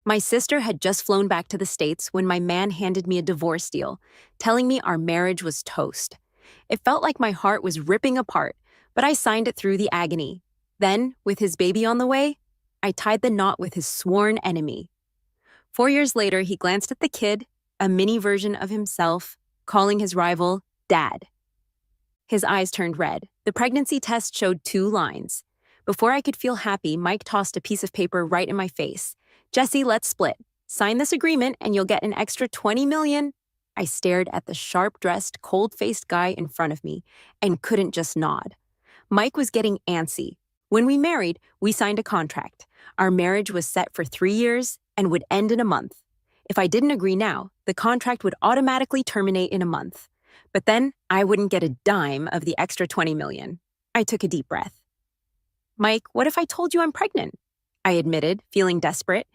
My sister had just flown back to the States when my man handed me a divorce deal, telling me our marriage was toast. It felt like my heart was ripping apart, but I signed it through the agony. Then, with his baby on the way, I tied the knot with his sworn enemy. 4 years later, he glanced at the kid, a mini version of himself, calling his rival Dad. His eyes turned red. The pregnancy test showed 2 lines. Before I could feel happy, Mike tossed a piece of paper right in my face. "Jesse, let's split. Sign this agreement and you'll get an extra 20 million. I stared at the sharp-dressed, cold-faced guy in front of me and couldn't just nod. Mike was getting antsy. When we married, we signed a contract. Our marriage was set for 3 years and would end in a month. If I didn't agree now, the contract would automatically terminate in a month. But then I wouldn't get a dime of the extra 20 million. I took a deep breath. "Mike, what if I told you I'm pregnant?" I admitted, feeling desperate.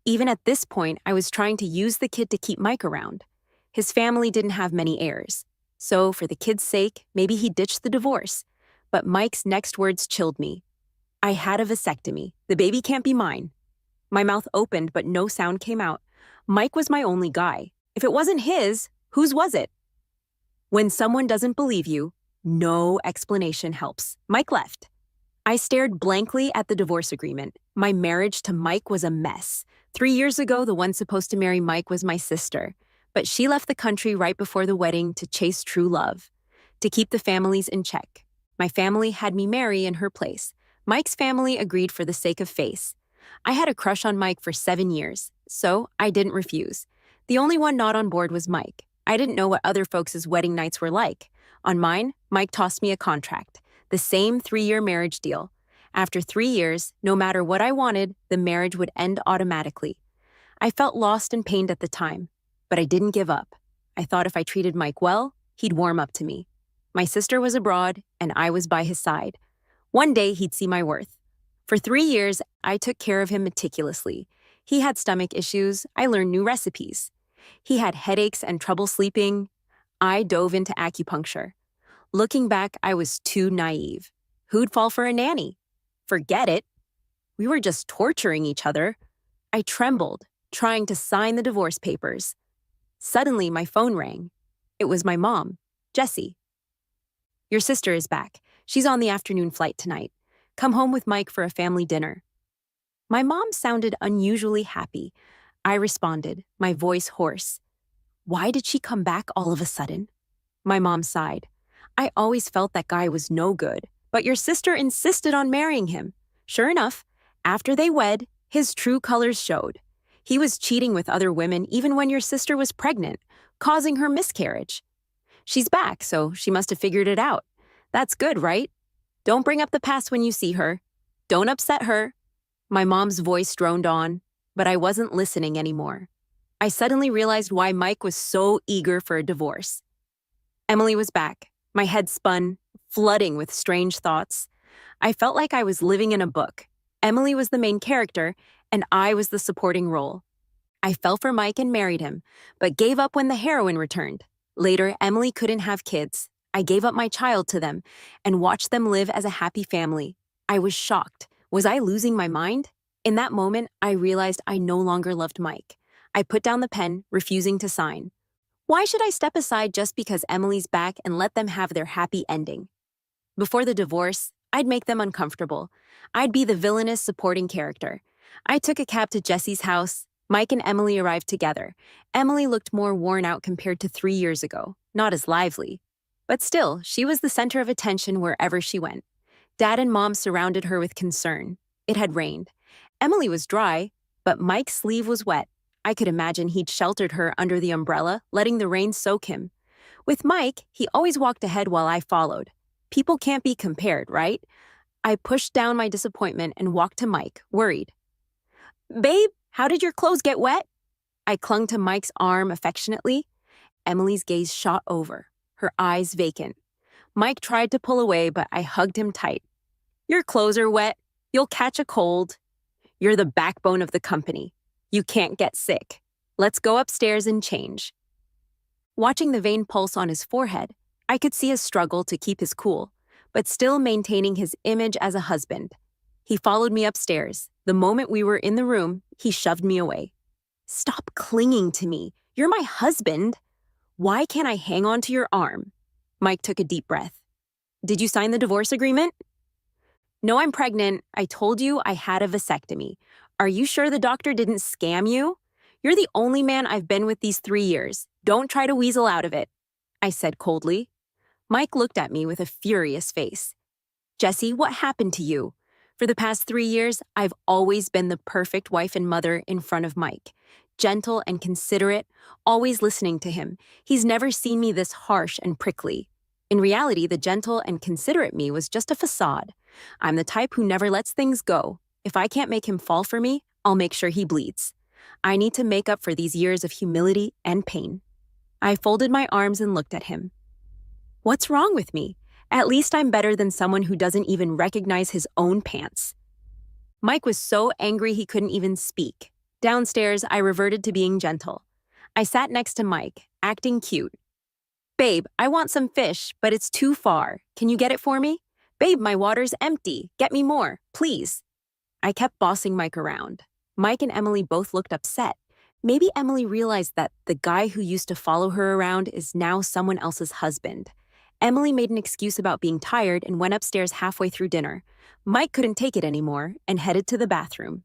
Even at this point, I was trying to use the kid to keep Mike around. His family didn't have many heirs. So, for the kid's sake, maybe he ditched the divorce. But Mike's next words chilled me. "I had a vasectomy. The baby can't be mine." My mouth opened, but no sound came out. Mike was my only guy. If it wasn't his, whose was it? When someone doesn't believe you, no explanation helps. Mike left. I stared blankly at the divorce agreement. My marriage to Mike was a mess. 3 years ago, the one supposed to marry Mike was my sister, but she left the country right before the wedding to chase true love, to keep the families in check. My family had me marry in her place. Mike's family agreed for the sake of face. I had a crush on Mike for 7 years, so I didn't refuse. The only one not on board was Mike. I didn't know what other folks' wedding nights were like. On mine, Mike tossed me a contract. The same 3-year marriage deal. After 3 years, no matter what I wanted, the marriage would end automatically. I felt lost and pained at the time, but I didn't give up. I thought if I treated Mike well, he'd warm up to me. My sister was abroad, and I was by his side. One day, he'd see my worth. For 3 years, I took care of him meticulously. He had stomach issues. I learned new recipes. He had headaches and trouble sleeping. I dove into acupuncture. Looking back, I was too naive. Who'd fall for a nanny? Forget it. We were just torturing each other. I trembled, trying to sign the divorce papers. Suddenly, my phone rang. It was my mom, Jessie. "Your sister is back. She's on the afternoon flight tonight. Come home with Mike for a family dinner." My mom sounded unusually happy. I responded, my voice hoarse. "Why did she come back all of a sudden?" My mom sighed. "I always felt that guy was no good, but your sister insisted on marrying him." Sure enough, after they wed, his true colors showed. He was cheating with other women even when your sister was pregnant, causing her miscarriage. "She's back, so she must have figured it out. That's good, right? Don't bring up the past when you see her. Don't upset her." My mom's voice droned on, but I wasn't listening anymore. I suddenly realized why Mike was so eager for a divorce. Emily was back. My head spun, flooding with strange thoughts. I felt like I was living in a book. Emily was the main character, and I was the supporting role. I fell for Mike and married him, but gave up when the heroine returned. Later, Emily couldn't have kids. I gave up my child to them and watched them live as a happy family. I was shocked. Was I losing my mind? In that moment, I realized I no longer loved Mike. I put down the pen, refusing to sign. Why should I step aside just because Emily's back and let them have their happy ending? Before the divorce, I'd make them uncomfortable. I'd be the villainous supporting character. I took a cab to Jesse's house. Mike and Emily arrived together. Emily looked more worn out compared to 3 years ago, not as lively. But still, she was the center of attention wherever she went. Dad and Mom surrounded her with concern. It had rained. Emily was dry, but Mike's sleeve was wet. I could imagine he'd sheltered her under the umbrella, letting the rain soak him. With Mike, he always walked ahead while I followed. People can't be compared, right? I pushed down my disappointment and walked to Mike, worried. "Babe, how did your clothes get wet?" I clung to Mike's arm affectionately. Emily's gaze shot over, her eyes vacant. Mike tried to pull away, but I hugged him tight. "Your clothes are wet. You'll catch a cold. You're the backbone of the company. You can't get sick. Let's go upstairs and change." Watching the vein pulse on his forehead, I could see his struggle to keep his cool, but still maintaining his image as a husband. He followed me upstairs. The moment we were in the room, he shoved me away. Stop clinging to me. You're my husband. Why can't I hang on to your arm? Mike took a deep breath. Did you sign the divorce agreement? No, I'm pregnant. I told you I had a vasectomy. Are you sure the doctor didn't scam you? You're the only man I've been with these 3 years. Don't try to weasel out of it, I said coldly. Mike looked at me with a furious face. Jesse, what happened to you? For the past 3 years, I've always been the perfect wife and mother in front of Mike. Gentle and considerate, always listening to him. He's never seen me this harsh and prickly. In reality, the gentle and considerate me was just a facade. I'm the type who never lets things go. If I can't make him fall for me, I'll make sure he bleeds. I need to make up for these years of humility and pain. I folded my arms and looked at him. What's wrong with me? At least I'm better than someone who doesn't even recognize his own pants. Mike was so angry he couldn't even speak. Downstairs, I reverted to being gentle. I sat next to Mike, acting cute. Babe, I want some fish, but it's too far. Can you get it for me? Babe, my water's empty. Get me more, please. I kept bossing Mike around. Mike and Emily both looked upset. Maybe Emily realized that the guy who used to follow her around is now someone else's husband. Emily made an excuse about being tired and went upstairs halfway through dinner. Mike couldn't take it anymore and headed to the bathroom.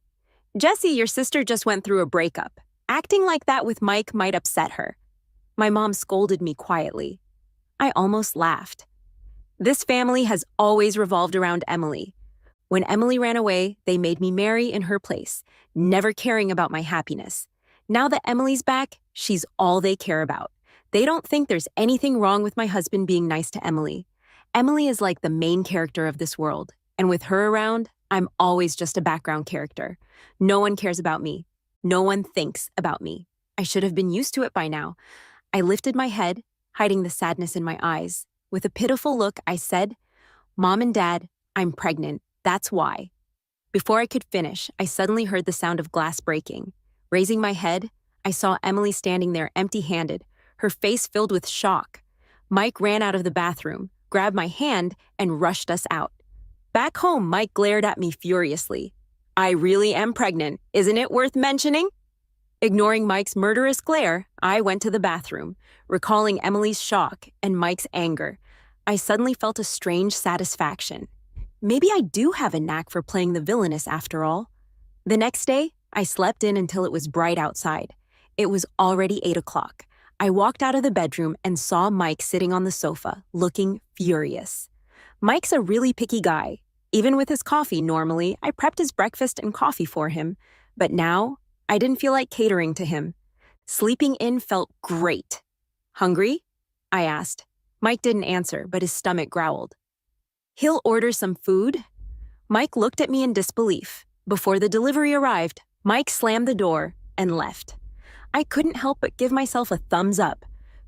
Jesse, your sister just went through a breakup. Acting like that with Mike might upset her. My mom scolded me quietly. I almost laughed. This family has always revolved around Emily. When Emily ran away, they made me marry in her place, never caring about my happiness. Now that Emily's back, she's all they care about. They don't think there's anything wrong with my husband being nice to Emily. Emily is like the main character of this world, and with her around, I'm always just a background character. No one cares about me. No one thinks about me. I should have been used to it by now. I lifted my head, hiding the sadness in my eyes. With a pitiful look, I said, Mom and Dad, I'm pregnant. That's why. Before I could finish, I suddenly heard the sound of glass breaking. Raising my head, I saw Emily standing there empty-handed, her face filled with shock. Mike ran out of the bathroom, grabbed my hand, and rushed us out. Back home, Mike glared at me furiously. I really am pregnant. Isn't it worth mentioning? Ignoring Mike's murderous glare, I went to the bathroom, recalling Emily's shock and Mike's anger. I suddenly felt a strange satisfaction. Maybe I do have a knack for playing the villainess after all. The next day, I slept in until it was bright outside. It was already 8 o'clock. I walked out of the bedroom and saw Mike sitting on the sofa, looking furious. Mike's a really picky guy. Even with his coffee, normally, I prepped his breakfast and coffee for him. But now, I didn't feel like catering to him. Sleeping in felt great. Hungry? I asked. Mike didn't answer, but his stomach growled. He'll order some food? Mike looked at me in disbelief. Before the delivery arrived, Mike slammed the door and left. I couldn't help but give myself a thumbs up.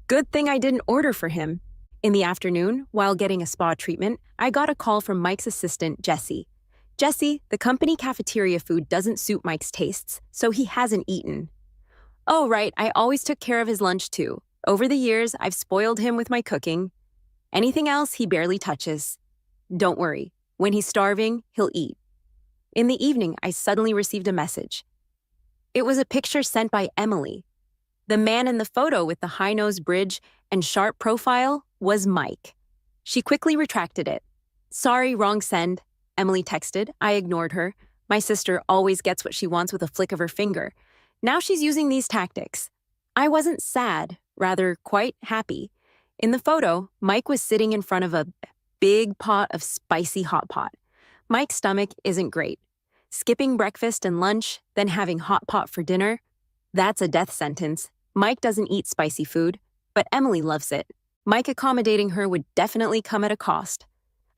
Good thing I didn't order for him. In the afternoon, while getting a spa treatment, I got a call from Mike's assistant, Jesse. Jesse, the company cafeteria food doesn't suit Mike's tastes, so he hasn't eaten. Oh, right, I always took care of his lunch too. Over the years, I've spoiled him with my cooking. Anything else, he barely touches. Don't worry, when he's starving, he'll eat. In the evening, I suddenly received a message. It was a picture sent by Emily. The man in the photo with the high-nose bridge and sharp profile was Mike. She quickly retracted it. Sorry, wrong send, Emily texted. I ignored her. My sister always gets what she wants with a flick of her finger. Now she's using these tactics. I wasn't sad, rather quite happy. In the photo, Mike was sitting in front of a big pot of spicy hot pot. Mike's stomach isn't great. Skipping breakfast and lunch, then having hot pot for dinner, that's a death sentence. Mike doesn't eat spicy food, but Emily loves it. Mike accommodating her would definitely come at a cost.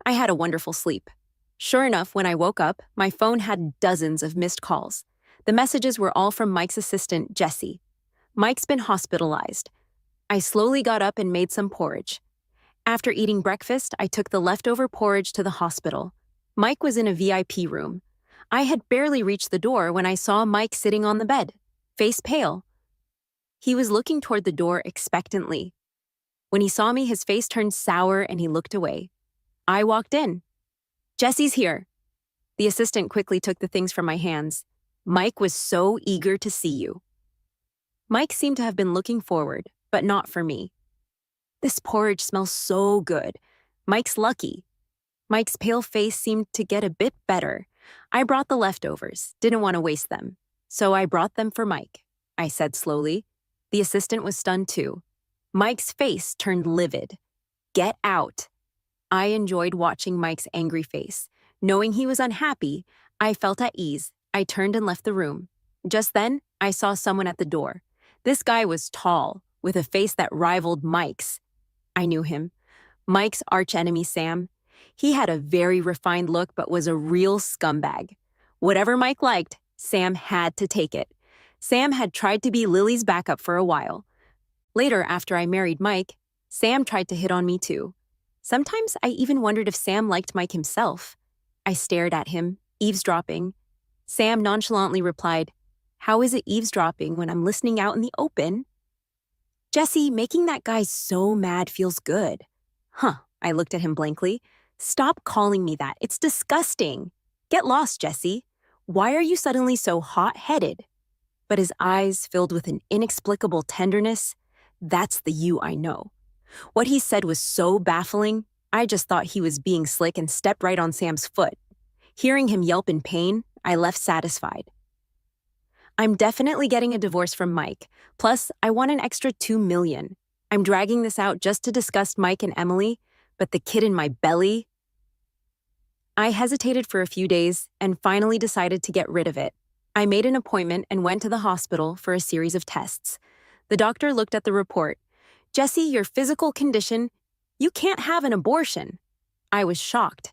I had a wonderful sleep. Sure enough, when I woke up, my phone had dozens of missed calls. The messages were all from Mike's assistant, Jesse. Mike's been hospitalized. I slowly got up and made some porridge. After eating breakfast, I took the leftover porridge to the hospital. Mike was in a VIP room. I had barely reached the door when I saw Mike sitting on the bed, face pale. He was looking toward the door expectantly. When he saw me, his face turned sour and he looked away. I walked in. Jesse's here. The assistant quickly took the things from my hands. Mike was so eager to see you. Mike seemed to have been looking forward, but not for me. This porridge smells so good. Mike's lucky. Mike's pale face seemed to get a bit better. I brought the leftovers, didn't want to waste them. So I brought them for Mike, I said slowly. The assistant was stunned too. Mike's face turned livid. Get out. I enjoyed watching Mike's angry face. Knowing he was unhappy, I felt at ease. I turned and left the room. Just then, I saw someone at the door. This guy was tall, with a face that rivaled Mike's. I knew him. Mike's archenemy, Sam. He had a very refined look but was a real scumbag. Whatever Mike liked, Sam had to take it. Sam had tried to be Lily's backup for a while. Later, after I married Mike, Sam tried to hit on me too. Sometimes I even wondered if Sam liked Mike himself. I stared at him, eavesdropping. Sam nonchalantly replied, "How is it eavesdropping when I'm listening out in the open?" "Jesse, making that guy so mad feels good." "Huh," I looked at him blankly. "Stop calling me that. It's disgusting. Get lost, Jesse. Why are you suddenly so hot-headed?" But his eyes filled with an inexplicable tenderness. That's the you I know. What he said was so baffling, I just thought he was being slick and stepped right on Sam's foot. Hearing him yelp in pain, I left satisfied. I'm definitely getting a divorce from Mike. Plus, I want an extra $2 million. I'm dragging this out just to discuss Mike and Emily, but the kid in my belly... I hesitated for a few days and finally decided to get rid of it. I made an appointment and went to the hospital for a series of tests. The doctor looked at the report. "Jesse, your physical condition, you can't have an abortion." I was shocked.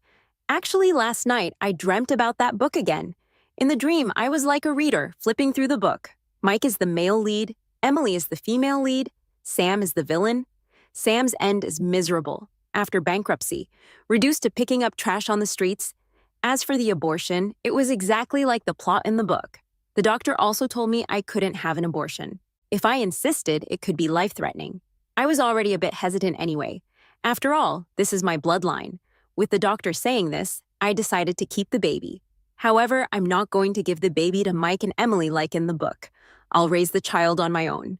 Actually, last night, I dreamt about that book again. In the dream, I was like a reader, flipping through the book. Mike is the male lead, Emily is the female lead, Sam is the villain. Sam's end is miserable, after bankruptcy, reduced to picking up trash on the streets. As for the abortion, it was exactly like the plot in the book. The doctor also told me I couldn't have an abortion. If I insisted, it could be life-threatening. I was already a bit hesitant anyway. After all, this is my bloodline. With the doctor saying this, I decided to keep the baby. However, I'm not going to give the baby to Mike and Emily like in the book. I'll raise the child on my own.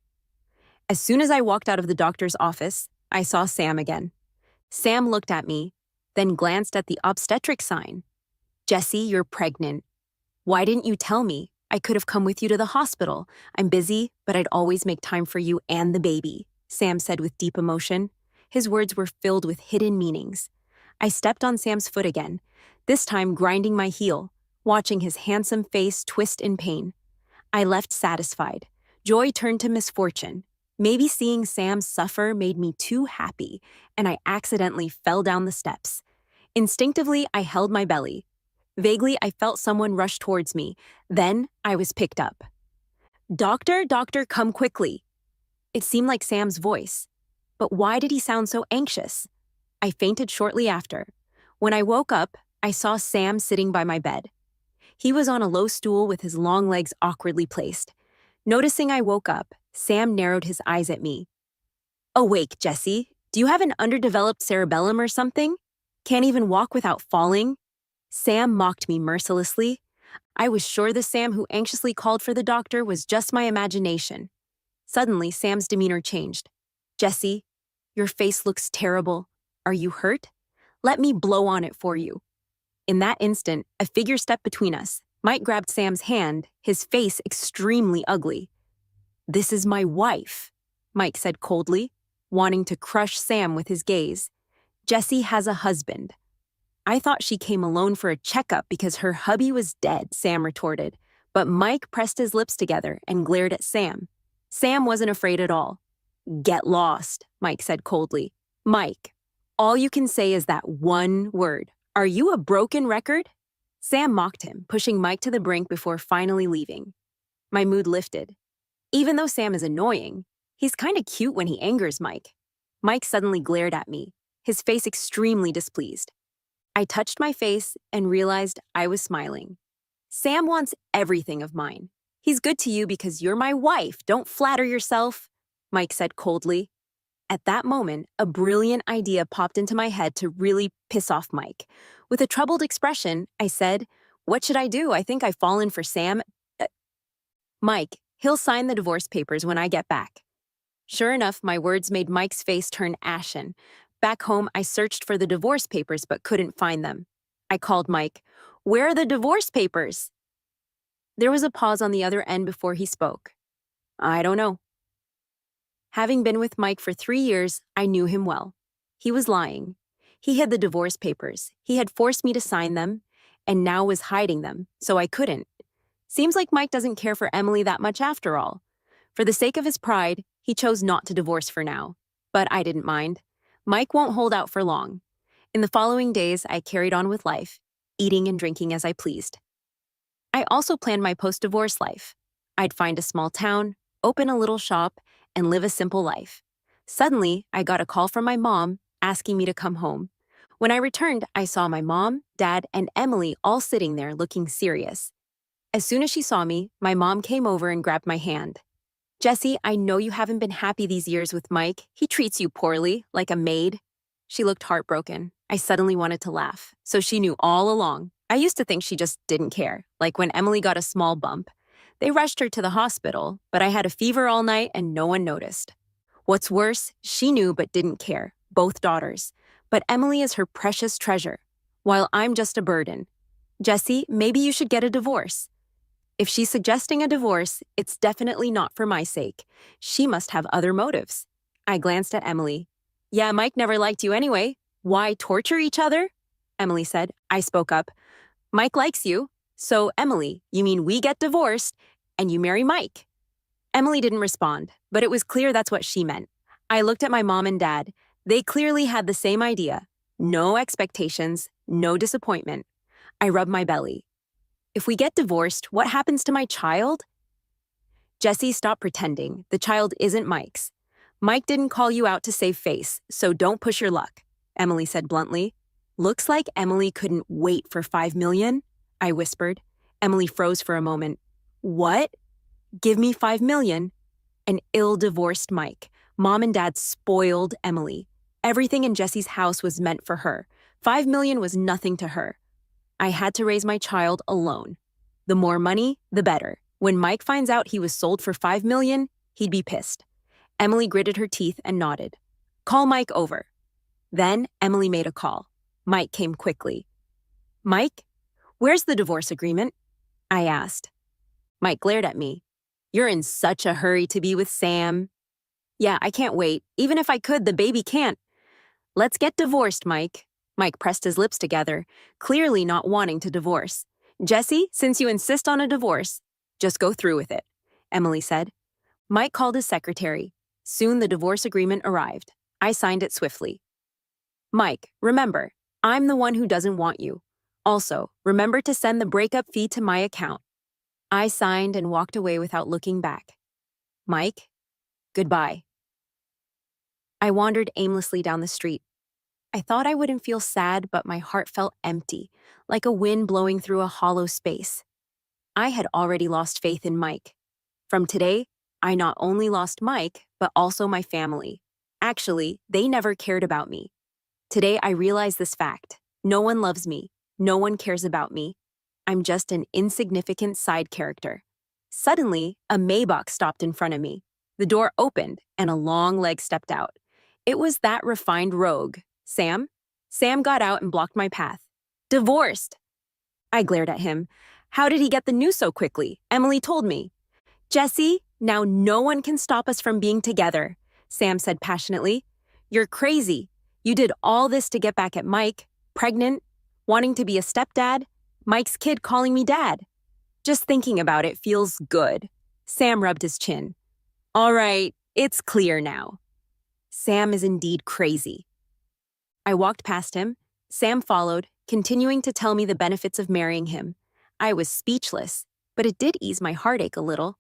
As soon as I walked out of the doctor's office, I saw Sam again. Sam looked at me, then glanced at the obstetric sign. "Jesse, you're pregnant." "Why didn't you tell me? I could have come with you to the hospital. I'm busy, but I'd always make time for you and the baby," Sam said with deep emotion. His words were filled with hidden meanings. I stepped on Sam's foot again, this time grinding my heel, watching his handsome face twist in pain. I left satisfied. Joy turned to misfortune. Maybe seeing Sam suffer made me too happy, and I accidentally fell down the steps. Instinctively, I held my belly. Vaguely, I felt someone rush towards me. Then, I was picked up. Doctor, come quickly." It seemed like Sam's voice. But why did he sound so anxious? I fainted shortly after. When I woke up, I saw Sam sitting by my bed. He was on a low stool with his long legs awkwardly placed. Noticing I woke up, Sam narrowed his eyes at me. "Awake, Jesse. Do you have an underdeveloped cerebellum or something? Can't even walk without falling?" Sam mocked me mercilessly. I was sure the Sam who anxiously called for the doctor was just my imagination. Suddenly, Sam's demeanor changed. "Jesse, your face looks terrible. Are you hurt? Let me blow on it for you." In that instant, a figure stepped between us. Mike grabbed Sam's hand, his face extremely ugly. "This is my wife," Mike said coldly, wanting to crush Sam with his gaze. "Jesse has a husband." "I thought she came alone for a checkup because her hubby was dead," Sam retorted. But Mike pressed his lips together and glared at Sam. Sam wasn't afraid at all. "Get lost," Mike said coldly. "Mike, all you can say is that one word. Are you a broken record?" Sam mocked him, pushing Mike to the brink before finally leaving. My mood lifted. Even though Sam is annoying, he's kinda cute when he angers Mike. Mike suddenly glared at me, his face extremely displeased. I touched my face and realized I was smiling. Sam wants everything of mine. "He's good to you because you're my wife. Don't flatter yourself," Mike said coldly. At that moment, a brilliant idea popped into my head to really piss off Mike. With a troubled expression, I said, What should I do? I think I've fallen for Sam. Uh, Mike, he'll sign the divorce papers when I get back. Sure enough, my words made Mike's face turn ashen. Back home, I searched for the divorce papers but couldn't find them. I called Mike. Where are the divorce papers? There was a pause on the other end before he spoke. I don't know. Having been with Mike for 3 years, I knew him well. He was lying. He hid the divorce papers. He had forced me to sign them, and now was hiding them, so I couldn't. Seems like Mike doesn't care for Emily that much after all. For the sake of his pride, he chose not to divorce for now. But I didn't mind. Mike won't hold out for long. In the following days, I carried on with life, eating and drinking as I pleased. I also planned my post-divorce life. I'd find a small town, open a little shop, and live a simple life. Suddenly, I got a call from my mom asking me to come home. When I returned, I saw my mom, dad, and Emily all sitting there looking serious. As soon as she saw me, my mom came over and grabbed my hand. Jessie, I know you haven't been happy these years with Mike. He treats you poorly, like a maid. She looked heartbroken. I suddenly wanted to laugh. So she knew all along. I used to think she just didn't care, like when Emily got a small bump. They rushed her to the hospital, but I had a fever all night and no one noticed. What's worse, she knew but didn't care, both daughters. But Emily is her precious treasure, while I'm just a burden. Jessie, maybe you should get a divorce. If she's suggesting a divorce, it's definitely not for my sake. She must have other motives. I glanced at Emily. Yeah, Mike never liked you anyway. Why torture each other? Emily said. I spoke up. Mike likes you. So, Emily, you mean we get divorced and you marry Mike? Emily didn't respond, but it was clear that's what she meant. I looked at my mom and dad. They clearly had the same idea. No expectations, no disappointment. I rubbed my belly. If we get divorced, what happens to my child? Jessie, stop pretending. The child isn't Mike's. Mike didn't call you out to save face, so don't push your luck, Emily said bluntly. Looks like Emily couldn't wait for $5 million, I whispered. Emily froze for a moment. What? Give me $5 million? An ill-divorced Mike. Mom and dad spoiled Emily. Everything in Jessie's house was meant for her. $5 million was nothing to her. I had to raise my child alone. The more money, the better. When Mike finds out he was sold for $5 million, he'd be pissed. Emily gritted her teeth and nodded. Call Mike over. Then Emily made a call. Mike came quickly. Mike, where's the divorce agreement? I asked. Mike glared at me. You're in such a hurry to be with Sam. Yeah, I can't wait. Even if I could, the baby can't. Let's get divorced, Mike. Mike pressed his lips together, clearly not wanting to divorce. Jessie, since you insist on a divorce, just go through with it, Emily said. Mike called his secretary. Soon the divorce agreement arrived. I signed it swiftly. Mike, remember, I'm the one who doesn't want you. Also, remember to send the breakup fee to my account. I signed and walked away without looking back. Mike, goodbye. I wandered aimlessly down the street. I thought I wouldn't feel sad, but my heart felt empty, like a wind blowing through a hollow space. I had already lost faith in Mike. From today, I not only lost Mike, but also my family. Actually, they never cared about me. Today, I realize this fact. No one loves me. No one cares about me. I'm just an insignificant side character. Suddenly, a Maybach stopped in front of me. The door opened, and a long leg stepped out. It was that refined rogue, Sam. Sam got out and blocked my path. Divorced! I glared at him. How did he get the news so quickly? Emily told me. Jessie, now no one can stop us from being together, Sam said passionately. You're crazy. You did all this to get back at Mike, pregnant, wanting to be a stepdad, Mike's kid calling me dad. Just thinking about it feels good. Sam rubbed his chin. All right, it's clear now. Sam is indeed crazy. I walked past him. Sam followed, continuing to tell me the benefits of marrying him. I was speechless, but it did ease my heartache a little.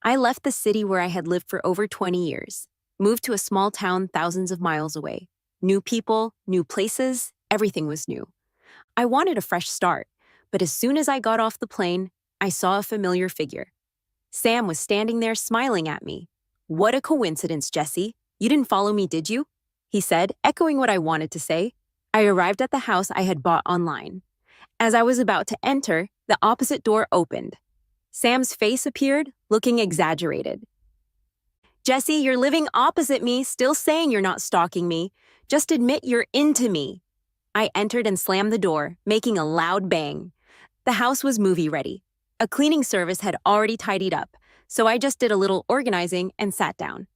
I left the city where I had lived for over 20 years, moved to a small town thousands of miles away. New people, new places, everything was new. I wanted a fresh start, but as soon as I got off the plane, I saw a familiar figure. Sam was standing there smiling at me. What a coincidence, Jessie. You didn't follow me, did you? He said, echoing what I wanted to say. I arrived at the house I had bought online. As I was about to enter, The opposite door opened. Sam's face appeared, looking exaggerated. Jesse, you're living opposite me, still saying you're not stalking me. Just admit you're into me. I entered and slammed the door, making a loud bang. The house was movie ready. A cleaning service had already tidied up, so I just did a little organizing and sat down.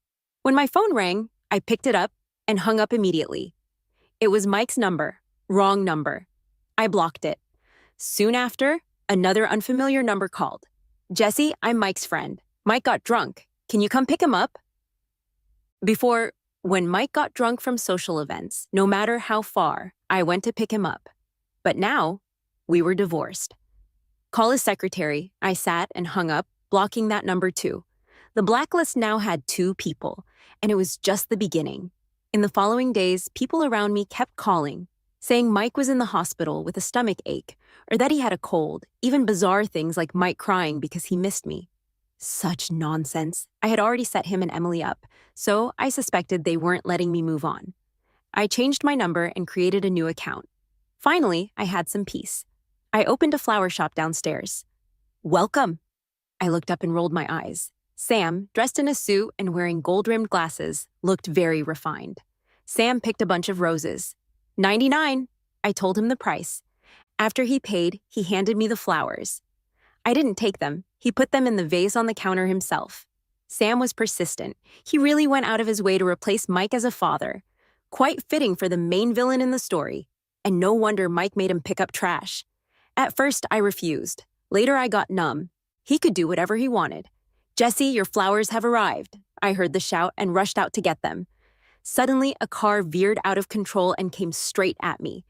When my phone rang, I picked it up and hung up immediately. It was Mike's number. Wrong number. I blocked it. Soon after, another unfamiliar number called. Jesse, I'm Mike's friend. Mike got drunk. Can you come pick him up? When Mike got drunk from social events, no matter how far, I went to pick him up. But now, we were divorced. Call his secretary. I sat and hung up, blocking that number too. The blacklist now had 2 people, and it was just the beginning. In the following days, people around me kept calling, saying Mike was in the hospital with a stomach ache, or that he had a cold, even bizarre things like Mike crying because he missed me. Such nonsense. I had already set him and Emily up, so I suspected they weren't letting me move on. I changed my number and created a new account. Finally, I had some peace. I opened a flower shop downstairs. Welcome. I looked up and rolled my eyes. Sam, dressed in a suit and wearing gold-rimmed glasses, looked very refined. Sam picked a bunch of roses. $99. I told him the price. After he paid, he handed me the flowers. I didn't take them. He put them in the vase on the counter himself. Sam was persistent. He really went out of his way to replace Mike as a father. Quite fitting for the main villain in the story. And no wonder Mike made him pick up trash. At first, I refused. Later, I got numb. He could do whatever he wanted. Jesse, your flowers have arrived. I heard the shout and rushed out to get them. Suddenly, a car veered out of control and came straight at me.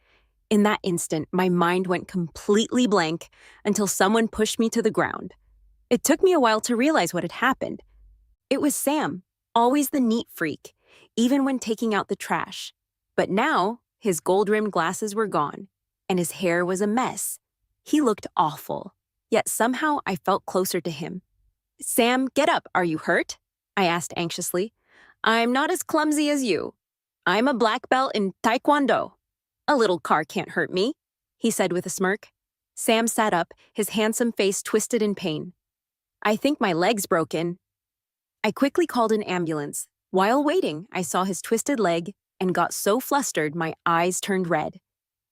In that instant, my mind went completely blank until someone pushed me to the ground. It took me a while to realize what had happened. It was Sam, always the neat freak, even when taking out the trash. But now, his gold-rimmed glasses were gone, and his hair was a mess. He looked awful, yet somehow I felt closer to him. Sam, get up. Are you hurt? I asked anxiously. I'm not as clumsy as you. I'm a black belt in Taekwondo. A little car can't hurt me, he said with a smirk. Sam sat up, his handsome face twisted in pain. I think my leg's broken. I quickly called an ambulance. While waiting, I saw his twisted leg and got so flustered my eyes turned red.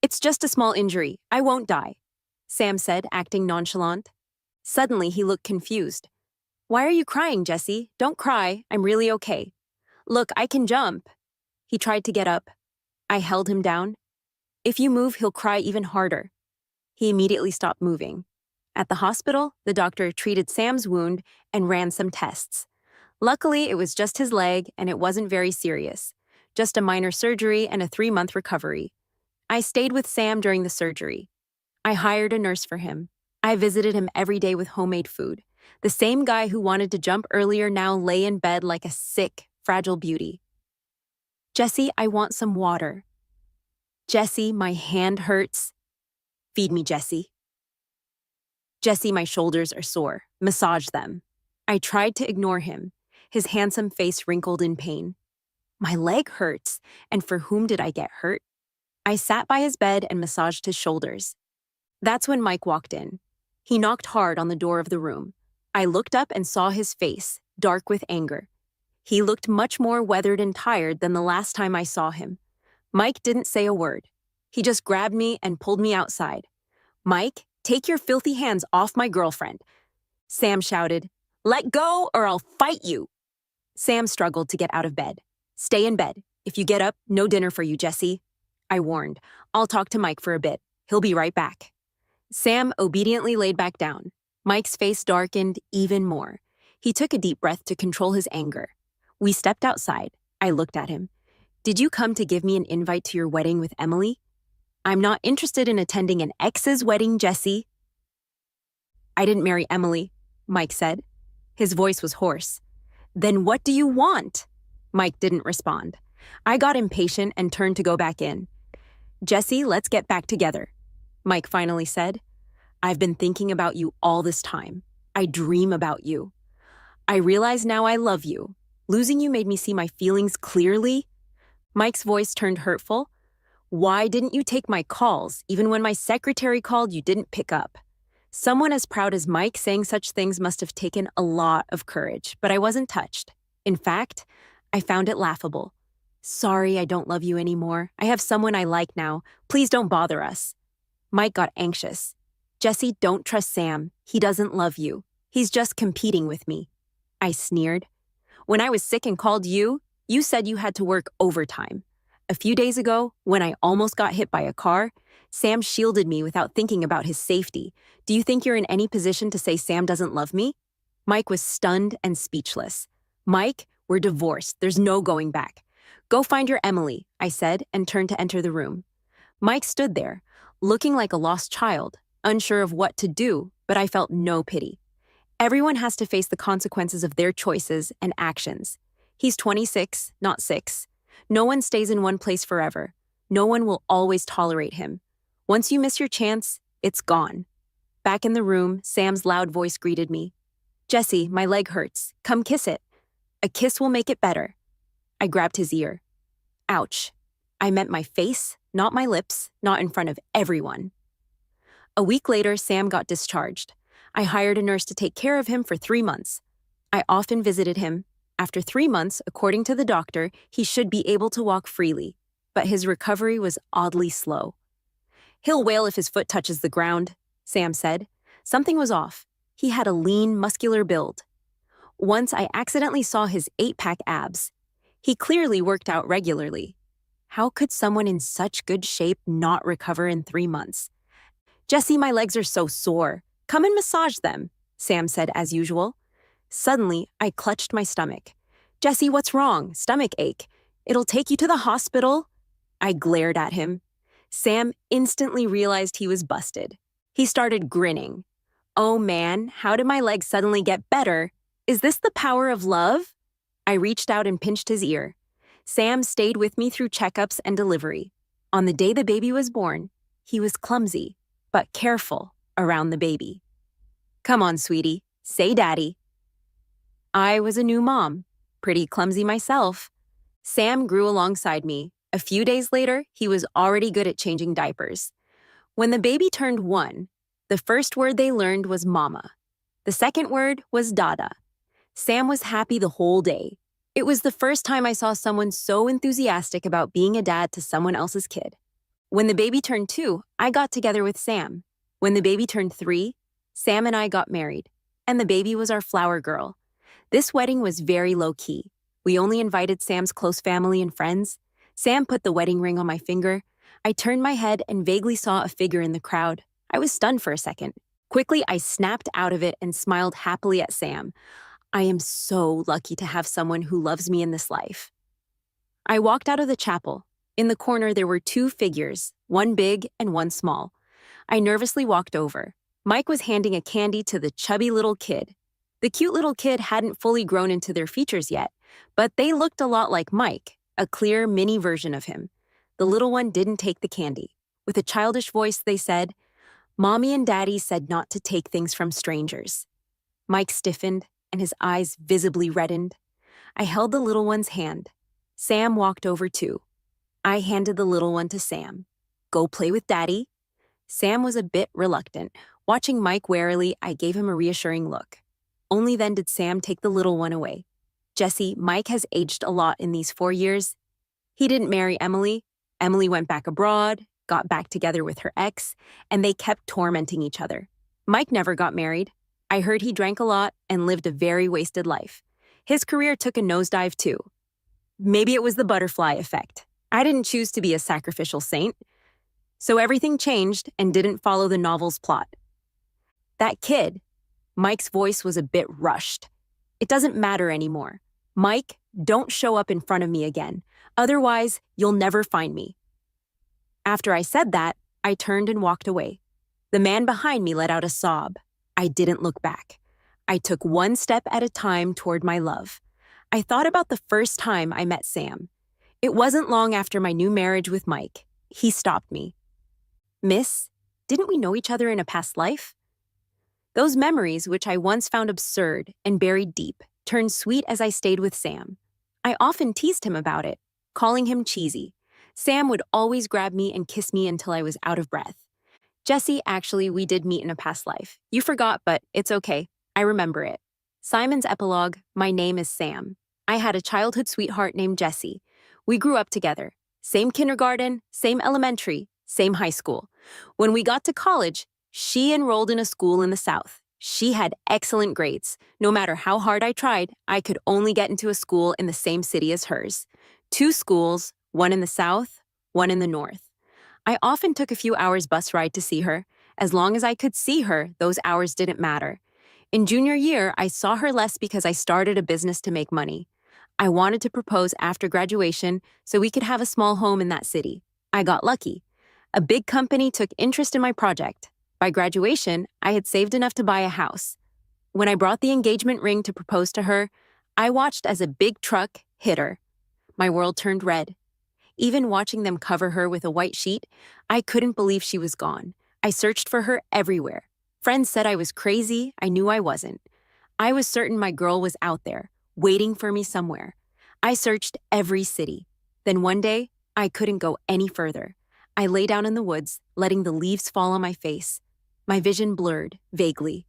It's just a small injury. I won't die, Sam said, acting nonchalant. Suddenly, he looked confused. Why are you crying, Jesse? Don't cry. I'm really okay. Look, I can jump. He tried to get up. I held him down. If you move, he'll cry even harder. He immediately stopped moving. At the hospital, the doctor treated Sam's wound and ran some tests. Luckily, it was just his leg, and it wasn't very serious. Just a minor surgery and a 3-month recovery. I stayed with Sam during the surgery. I hired a nurse for him. I visited him every day with homemade food. The same guy who wanted to jump earlier now lay in bed like a sick, fragile beauty. Jesse, I want some water. Jesse, my hand hurts. Feed me, Jesse. Jesse, my shoulders are sore. Massage them. I tried to ignore him. His handsome face wrinkled in pain. My leg hurts, and for whom did I get hurt? I sat by his bed and massaged his shoulders. That's when Mike walked in. He knocked hard on the door of the room. I looked up and saw his face, dark with anger. He looked much more weathered and tired than the last time I saw him. Mike didn't say a word. He just grabbed me and pulled me outside. Mike, take your filthy hands off my girlfriend. Sam shouted, Let go or I'll fight you. Sam struggled to get out of bed. Stay in bed. If you get up, no dinner for you, Jesse. I warned. I'll talk to Mike for a bit. He'll be right back. Sam obediently laid back down. Mike's face darkened even more. He took a deep breath to control his anger. We stepped outside. I looked at him. Did you come to give me an invite to your wedding with Emily? I'm not interested in attending an ex's wedding, Jesse. I didn't marry Emily, Mike said. His voice was hoarse. Then what do you want? Mike didn't respond. I got impatient and turned to go back in. Jesse, let's get back together, Mike finally said. I've been thinking about you all this time. I dream about you. I realize now I love you. Losing you made me see my feelings clearly. Mike's voice turned hurtful. Why didn't you take my calls? Even when my secretary called, you didn't pick up. Someone as proud as Mike saying such things must have taken a lot of courage, but I wasn't touched. In fact, I found it laughable. Sorry, I don't love you anymore. I have someone I like now. Please don't bother us. Mike got anxious. Jesse, don't trust Sam. He doesn't love you. He's just competing with me. I sneered. When I was sick and called you, you said you had to work overtime. A few days ago, when I almost got hit by a car, Sam shielded me without thinking about his safety. Do you think you're in any position to say Sam doesn't love me? Mike was stunned and speechless. Mike, we're divorced. There's no going back. Go find your Emily, I said, and turned to enter the room. Mike stood there, looking like a lost child, unsure of what to do, but I felt no pity. Everyone has to face the consequences of their choices and actions. He's 26, not 6. No one stays in one place forever. No one will always tolerate him. Once you miss your chance, it's gone. Back in the room, Sam's loud voice greeted me. Jesse, my leg hurts. Come kiss it. A kiss will make it better. I grabbed his ear. Ouch. I meant my face, not my lips, not in front of everyone. A week later, Sam got discharged. I hired a nurse to take care of him for 3 months. I often visited him. After 3 months, according to the doctor, he should be able to walk freely, but his recovery was oddly slow. He'll wail if his foot touches the ground, Sam said. Something was off. He had a lean, muscular build. Once I accidentally saw his 8-pack abs. He clearly worked out regularly. How could someone in such good shape not recover in 3 months? Jesse, my legs are so sore. Come and massage them, Sam said as usual. Suddenly, I clutched my stomach. Jesse, what's wrong? Stomach ache. It'll take you to the hospital. I glared at him. Sam instantly realized he was busted. He started grinning. Oh man, how did my legs suddenly get better? Is this the power of love? I reached out and pinched his ear. Sam stayed with me through checkups and delivery. On the day the baby was born, he was clumsy, but careful around the baby. Come on, sweetie, say daddy. I was a new mom, pretty clumsy myself. Sam grew alongside me. A few days later, he was already good at changing diapers. When the baby turned 1, the first word they learned was mama. The second word was dada. Sam was happy the whole day. It was the first time I saw someone so enthusiastic about being a dad to someone else's kid. When the baby turned 2, I got together with Sam. When the baby turned 3, Sam and I got married, and the baby was our flower girl. This wedding was very low-key. We only invited Sam's close family and friends. Sam put the wedding ring on my finger. I turned my head and vaguely saw a figure in the crowd. I was stunned for a second. Quickly, I snapped out of it and smiled happily at Sam. I am so lucky to have someone who loves me in this life. I walked out of the chapel. In the corner, there were 2 figures, one big and one small. I nervously walked over. Mike was handing a candy to the chubby little kid. The cute little kid hadn't fully grown into their features yet, but they looked a lot like Mike, a clear mini version of him. The little one didn't take the candy. With a childish voice, they said, Mommy and Daddy said not to take things from strangers. Mike stiffened, and his eyes visibly reddened. I held the little one's hand. Sam walked over too. I handed the little one to Sam. Go play with Daddy. Sam was a bit reluctant. Watching Mike warily, I gave him a reassuring look. Only then did Sam take the little one away. Jesse, Mike has aged a lot in these 4 years. He didn't marry Emily. Emily went back abroad, got back together with her ex, and they kept tormenting each other. Mike never got married. I heard he drank a lot and lived a very wasted life. His career took a nosedive too. Maybe it was the butterfly effect. I didn't choose to be a sacrificial saint. So everything changed and didn't follow the novel's plot. That kid, Mike's voice was a bit rushed. It doesn't matter anymore. Mike, don't show up in front of me again. Otherwise, you'll never find me. After I said that, I turned and walked away. The man behind me let out a sob. I didn't look back. I took one step at a time toward my love. I thought about the first time I met Sam. It wasn't long after my new marriage with Mike. He stopped me. Miss, didn't we know each other in a past life? Those memories, which I once found absurd and buried deep, turned sweet as I stayed with Sam. I often teased him about it, calling him cheesy. Sam would always grab me and kiss me until I was out of breath. Jesse, actually, we did meet in a past life. You forgot, but it's okay. I remember it. Simon's epilogue, my name is Sam. I had a childhood sweetheart named Jesse. We grew up together. Same kindergarten, same elementary, same high school. When we got to college, she enrolled in a school in the South. She had excellent grades. No matter how hard I tried, I could only get into a school in the same city as hers. Two schools, one in the South, one in the North. I often took a few hours bus ride to see her. As long as I could see her, those hours didn't matter. In junior year, I saw her less because I started a business to make money. I wanted to propose after graduation so we could have a small home in that city. I got lucky. A big company took interest in my project. By graduation, I had saved enough to buy a house. When I brought the engagement ring to propose to her, I watched as a big truck hit her. My world turned red. Even watching them cover her with a white sheet, I couldn't believe she was gone. I searched for her everywhere. Friends said I was crazy. I knew I wasn't. I was certain my girl was out there, waiting for me somewhere. I searched every city. Then one day, I couldn't go any further. I lay down in the woods, letting the leaves fall on my face. My vision blurred, vaguely.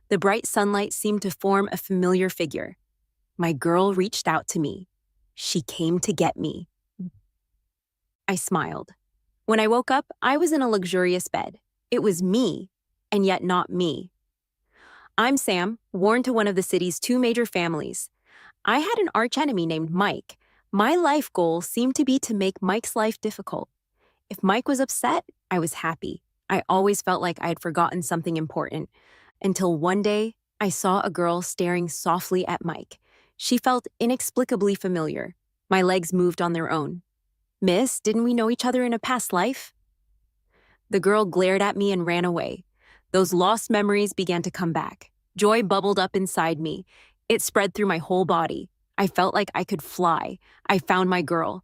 The bright sunlight seemed to form a familiar figure. My girl reached out to me. She came to get me. I smiled. When I woke up, I was in a luxurious bed. It was me, and yet not me. I'm Sam, born to one of the city's two major families. I had an archenemy named Mike. My life goal seemed to be to make Mike's life difficult. If Mike was upset, I was happy. I always felt like I had forgotten something important. Until one day, I saw a girl staring softly at Mike. She felt inexplicably familiar. My legs moved on their own. Miss, didn't we know each other in a past life? The girl glared at me and ran away. Those lost memories began to come back. Joy bubbled up inside me. It spread through my whole body. I felt like I could fly. I found my girl.